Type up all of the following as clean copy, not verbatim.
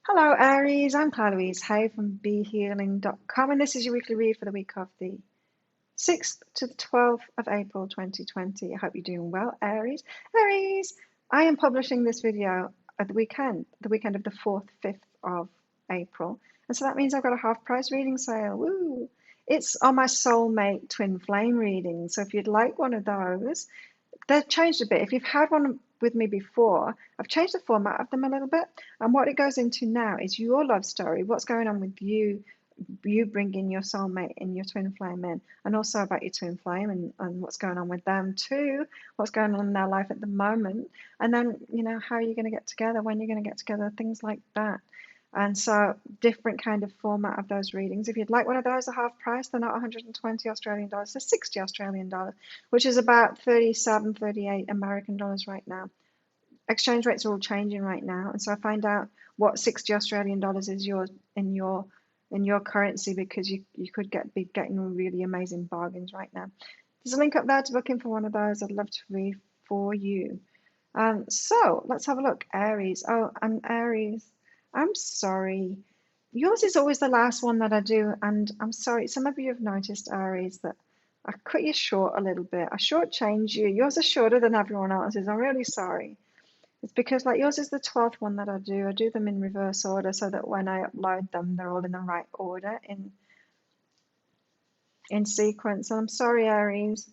Hello, Aries. I'm Louise Hay from BeHealing.com, and this is your weekly read for the week of the 6th to the 12th of April 2020. I hope you're doing well, Aries. Aries, I am publishing this video at the weekend of the 4th, 5th of April. And so that means I've got a half price reading sale. Woo! It's on my soulmate twin flame reading. So if you'd like one of those, they've changed a bit. If you've had one with me before, I've changed the format of them a little bit. And what it goes into now is your love story, what's going on with you bringing your soulmate and your twin flame in, and also about your twin flame and what's going on with them too, what's going on in their life at the moment, and then, how are you going to get together, when you're going to get together, things like that. And so, different kind of format of those readings. If you'd like one of those at half price, they're not 120 Australian dollars, they're 60 Australian dollars, which is about 37, 38 American dollars right now. Exchange rates are all changing right now, and so I find out what 60 Australian dollars is yours in your currency, because you could be getting really amazing bargains right now. There's a link up there to book in for one of those. I'd love to read for you. So let's have a look. Aries. Oh, and Aries, I'm sorry. Yours is always the last one that I do, and I'm sorry. Some of you have noticed, Aries, that I cut you short a little bit. I shortchanged you. Yours is shorter than everyone else's. I'm really sorry. It's because, like, yours is the 12th one that I do. I do them in reverse order so that when I upload them, they're all in the right order in sequence. And I'm sorry, Aries.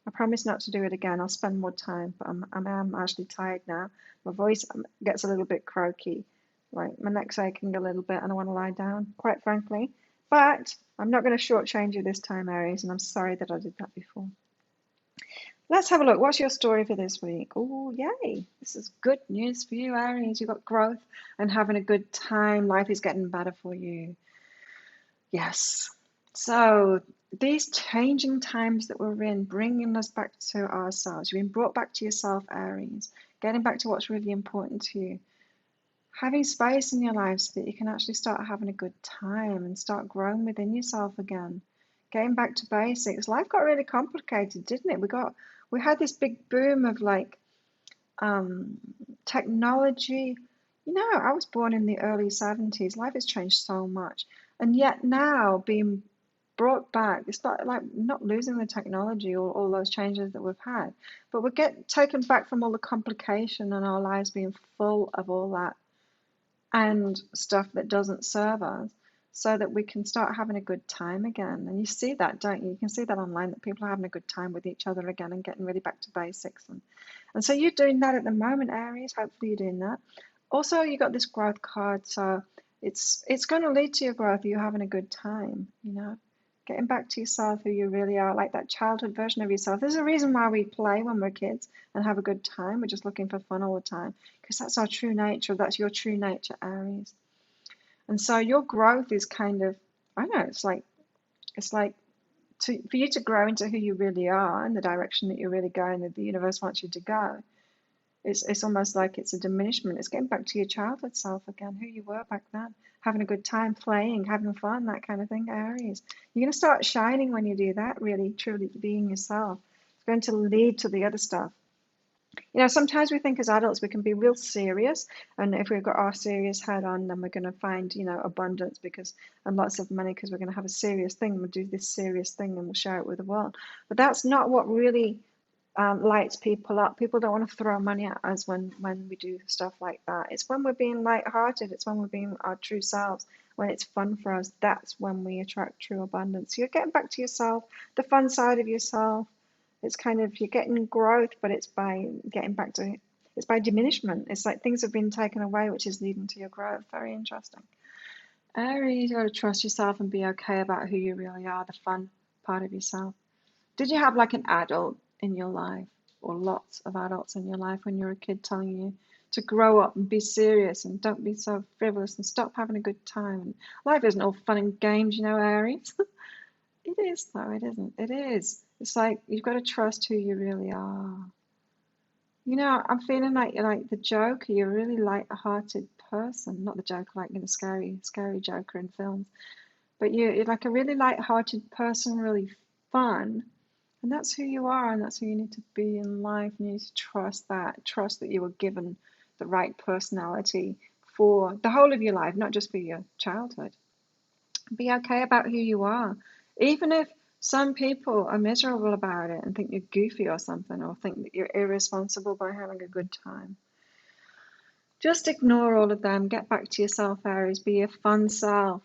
I promise not to do it again. I'll spend more time, but I'm actually tired now. My voice gets a little bit croaky. Like, my neck's aching a little bit and I want to lie down, quite frankly. But I'm not going to shortchange you this time, Aries, and I'm sorry that I did that before. Let's have a look. What's your story for this week? Oh, yay. This is good news for you, Aries. You've got growth and having a good time. Life is getting better for you. Yes. So these changing times that we're in, bringing us back to ourselves. You've been brought back to yourself, Aries. Getting back to what's really important to you. Having space in your life so that you can actually start having a good time and start growing within yourself again. Getting back to basics. Life got really complicated, didn't it? We had this big boom of technology. I was born in the early 70s. Life has changed so much. And yet now being brought back, it's like not losing the technology or all those changes that we've had, but we get taken back from all the complication and our lives being full of all that and stuff that doesn't serve us, so that we can start having a good time again. And you see that, don't you? You can see that online, that people are having a good time with each other again and getting really back to basics. And so you're doing that at the moment, Aries. Hopefully you're doing that. Also, you got this growth card, so it's going to lead to your growth. You're having a good time, getting back to yourself, who you really are, like that childhood version of yourself. There's a reason why we play when we're kids and have a good time. We're just looking for fun all the time, because that's our true nature. That's your true nature, Aries. And so your growth is kind of, I don't know, it's like for you to grow into who you really are and the direction that you're really going, that the universe wants you to go. It's almost like it's a diminishment. It's getting back to your childhood self again, who you were back then, having a good time, playing, having fun, that kind of thing, Aries. You're going to start shining when you do that, really, truly being yourself. It's going to lead to the other stuff. Sometimes we think as adults we can be real serious, and if we've got our serious head on, then we're going to find, abundance and lots of money, because we're going to have a serious thing. We'll do this serious thing and we'll share it with the world. But that's not what really lights people up. People don't want to throw money at us when we do stuff like that. It's when we're being light-hearted. It's when we're being our true selves. When it's fun for us, that's when we attract true abundance. So you're getting back to yourself, the fun side of yourself. It's kind of, you're getting growth, but it's by getting back to, it's by diminishment. It's like things have been taken away, which is leading to your growth. Very interesting. Aries, you got to trust yourself and be okay about who you really are, the fun part of yourself. Did you have like an adult in your life, or lots of adults in your life when you were a kid, telling you to grow up and be serious and don't be so frivolous and stop having a good time? And life isn't all fun and games, Aries. It is, though, it isn't. It is. It's like you've got to trust who you really are. I'm feeling like you're like the Joker. You're a really light-hearted person. Not the Joker, like in a scary Joker in films. But you're like a really light-hearted person, really fun. And that's who you are, and that's who you need to be in life. And you need to trust that. Trust that you were given the right personality for the whole of your life, not just for your childhood. Be okay about who you are. Even if some people are miserable about it and think you're goofy or something, or think that you're irresponsible by having a good time. Just ignore all of them. Get back to yourself, Aries. Be your fun self,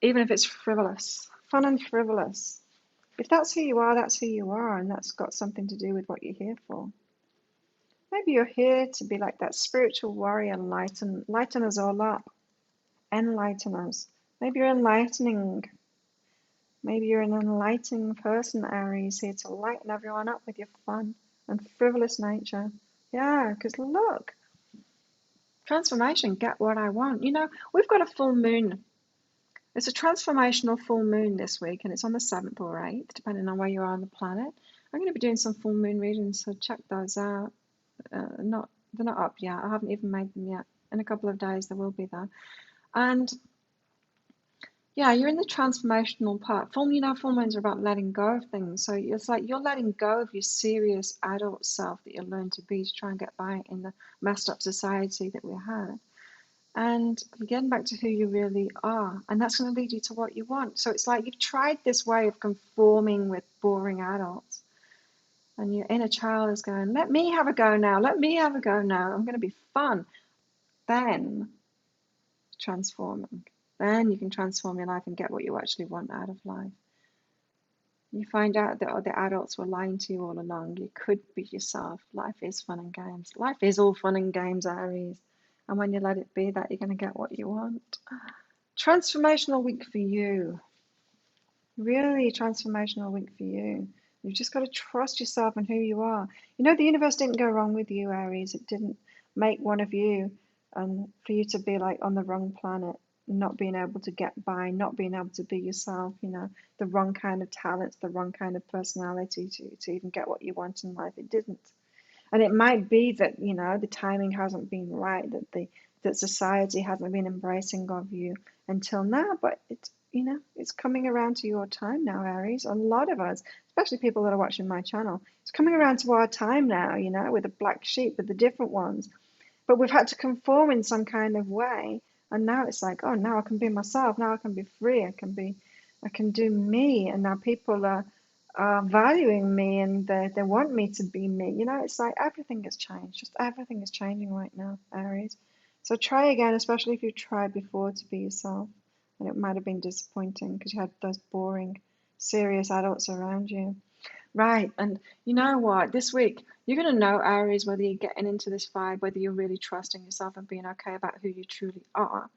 even if it's frivolous. Fun and frivolous. If that's who you are, that's who you are, and that's got something to do with what you're here for. Maybe you're here to be like that spiritual warrior, lighten us all up, enlighten us. Maybe you're enlightening. Maybe you're an enlightening person, Aries, here to lighten everyone up with your fun and frivolous nature. Yeah, because look, transformation, get what I want. You know, we've got a full moon. It's a transformational full moon this week, and it's on the 7th or 8th, depending on where you are on the planet. I'm going to be doing some full moon readings, so check those out. Not They're not up yet. I haven't even made them yet. In a couple of days, they will be there. And yeah, you're in the transformational part. Full moons are about letting go of things. So it's like you're letting go of your serious adult self that you learned to be to try and get by in the messed up society that we had. And you're getting back to who you really are. And that's going to lead you to what you want. So it's like you've tried this way of conforming with boring adults. And your inner child is going, let me have a go now. Let me have a go now. I'm going to be fun. Then transforming. Then you can transform your life and get what you actually want out of life. You find out that the adults were lying to you all along. You could be yourself. Life is fun and games. Life is all fun and games, Aries. And when you let it be that, you're going to get what you want. Transformational week for you. Really transformational week for you. You've just got to trust yourself and who you are. You know, the universe didn't go wrong with you, Aries. It didn't make one of you for you to be like on the wrong planet, not being able to get by, not being able to be yourself, you know, the wrong kind of talents, the wrong kind of personality to even get what you want in life. It didn't. And it might be that, you know, the timing hasn't been right, that society hasn't been embracing of you until now, but it's, you know, it's coming around to your time now, Aries. A lot of us, especially people that are watching my channel, it's coming around to our time now, you know, with the black sheep, with the different ones. But we've had to conform in some kind of way. And now it's like, oh, now I can be myself. Now I can be free. I can do me. And now people are valuing me and they want me to be me. You know, it's like everything has changed. Just everything is changing right now, Aries. So try again, especially if you've tried before to be yourself. And it might have been disappointing because you had those boring, serious adults around you. Right, and you know what? This week, you're going to know, Aries, whether you're getting into this vibe, whether you're really trusting yourself and being okay about who you truly are,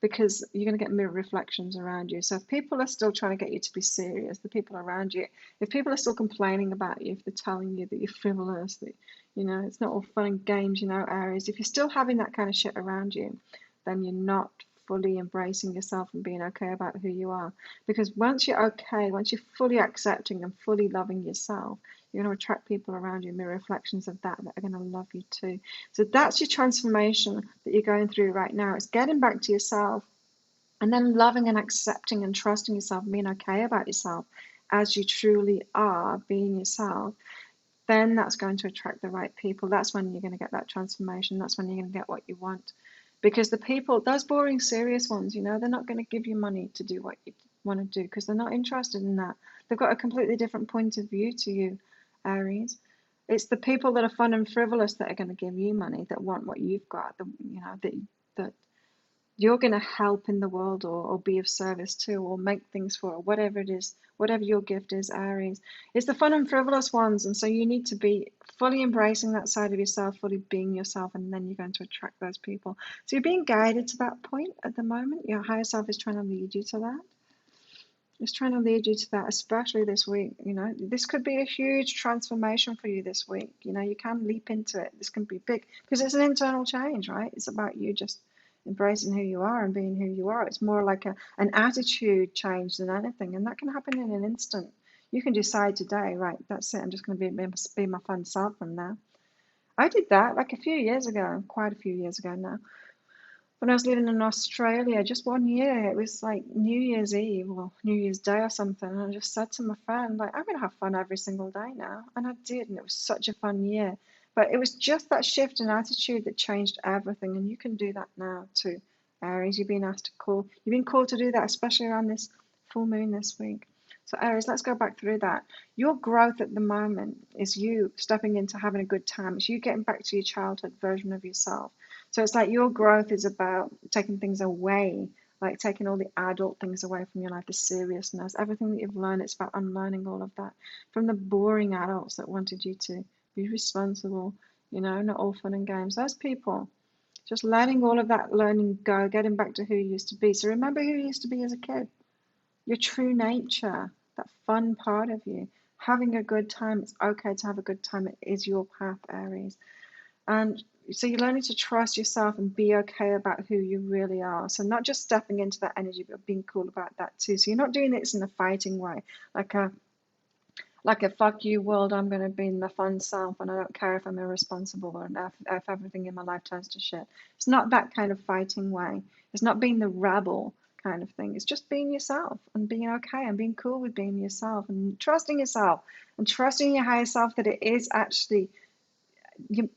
because you're going to get mirror reflections around you. So if people are still trying to get you to be serious, the people around you, if people are still complaining about you, if they're telling you that you're frivolous, that, you know, it's not all fun and games, you know, Aries, if you're still having that kind of shit around you, then you're not fully embracing yourself and being okay about who you are. Because once you're okay, once you're fully accepting and fully loving yourself, you're going to attract people around you, mirror reflections of that are going to love you too. So that's your transformation that you're going through right now. It's getting back to yourself and then loving and accepting and trusting yourself, being okay about yourself as you truly are, being yourself. Then that's going to attract the right people. That's when you're going to get that transformation. That's when you're going to get what you want. Because the people, those boring, serious ones, you know, they're not going to give you money to do what you want to do because they're not interested in that. They've got a completely different point of view to you, Aries. It's the people that are fun and frivolous that are going to give you money, that want what you've got, you know, that you're going to help in the world or be of service to or make things for, or whatever it is, whatever your gift is, Aries. It's the fun and frivolous ones. And so you need to be fully embracing that side of yourself, fully being yourself, and then you're going to attract those people. So you're being guided to that point at the moment. Your higher self is trying to lead you to that. It's trying to lead you to that, especially this week. You know, this could be a huge transformation for you this week. You know, you can leap into it. This can be big because it's an internal change, right? It's about you just embracing who you are and being who you are. It's more like an attitude change than anything, and that can happen in an instant. You can decide today, right, that's it, I'm just going to be my fun self from now. I did that like a few years ago, quite a few years ago now. When I was living in Australia, just one year, it was like New Year's Eve or New Year's Day or something, and I just said to my friend, like, I'm going to have fun every single day now. And I did, and it was such a fun year But it was just that shift in attitude that changed everything. And you can do that now too, Aries. You've been called to do that, especially around this full moon this week. So Aries, let's go back through that. Your growth at the moment is you stepping into having a good time. It's you getting back to your childhood version of yourself. So it's like your growth is about taking things away, like taking all the adult things away from your life, the seriousness, everything that you've learned. It's about unlearning all of that from the boring adults that wanted you to be responsible, not all fun and games. Those people, just letting all of that learning go, getting back to who you used to be. So remember who you used to be as a kid, your true nature, that fun part of you, having a good time. It's okay to have a good time. It is your path, Aries. And so you're learning to trust yourself and be okay about who you really are. So not just stepping into that energy, but being cool about that too. So you're not doing this in a fighting way, like a fuck you world. I'm going to be my fun self, and I don't care if I'm irresponsible or if everything in my life turns to shit. It's not that kind of fighting way. It's not being the rebel kind of thing. It's just being yourself and being okay and being cool with being yourself and trusting yourself and trusting your higher self that it is actually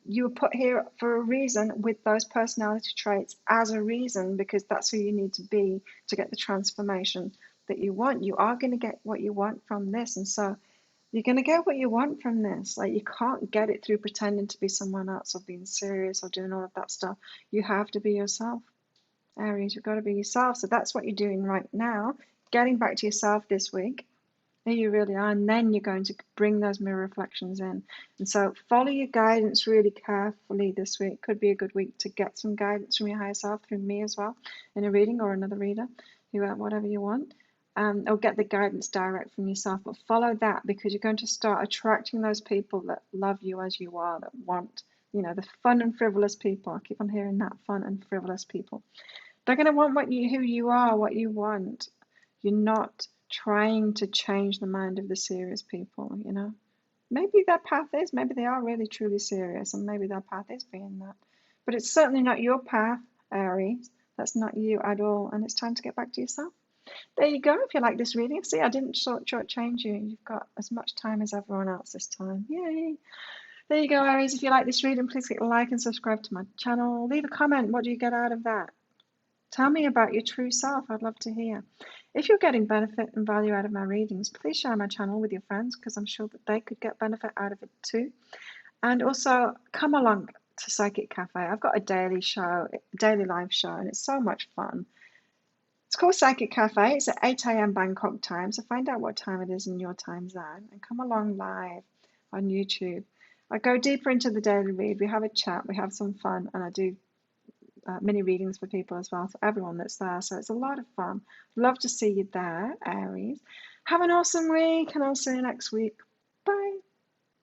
you were put here for a reason with those personality traits as a reason, because that's who you need to be to get the transformation that you want. You are going to get what you want from this, and so you're going to get what you want from this. Like, you can't get it through pretending to be someone else or being serious or doing all of that stuff. You have to be yourself, Aries. You've got to be yourself. So that's what you're doing right now, getting back to yourself this week, who you really are, and then you're going to bring those mirror reflections in. And so follow your guidance really carefully this week. Could be a good week to get some guidance from your higher self through me as well, in a reading or another reader, whatever you want. Or get the guidance direct from yourself, but follow that, because you're going to start attracting those people that love you as you are, that want, the fun and frivolous people. I keep on hearing that, fun and frivolous people. They're going to want who you are, what you want. You're not trying to change the mind of the serious people. Maybe their path is, maybe they are really truly serious, and maybe their path is being that. But it's certainly not your path, Aries. That's not you at all, and it's time to get back to yourself. There you go. If you like this reading, see, I didn't shortchange you. You've got as much time as everyone else this time. Yay! There you go, Aries. If you like this reading, please click like and subscribe to my channel. Leave a comment. What do you get out of that? Tell me about your true self. I'd love to hear. If you're getting benefit and value out of my readings, please share my channel with your friends, because I'm sure that they could get benefit out of it too. And also, come along to Psychic Cafe. I've got a daily live show, and it's so much fun. It's called Psychic Cafe. It's at 8 a.m. Bangkok time, so find out what time it is in your time zone and come along live on YouTube. I go deeper into the daily read. We have a chat, we have some fun, and I do mini readings for people as well, for everyone that's there. So it's a lot of fun. Love to see you there, Aries. Have an awesome week, and I'll see you next week. Bye.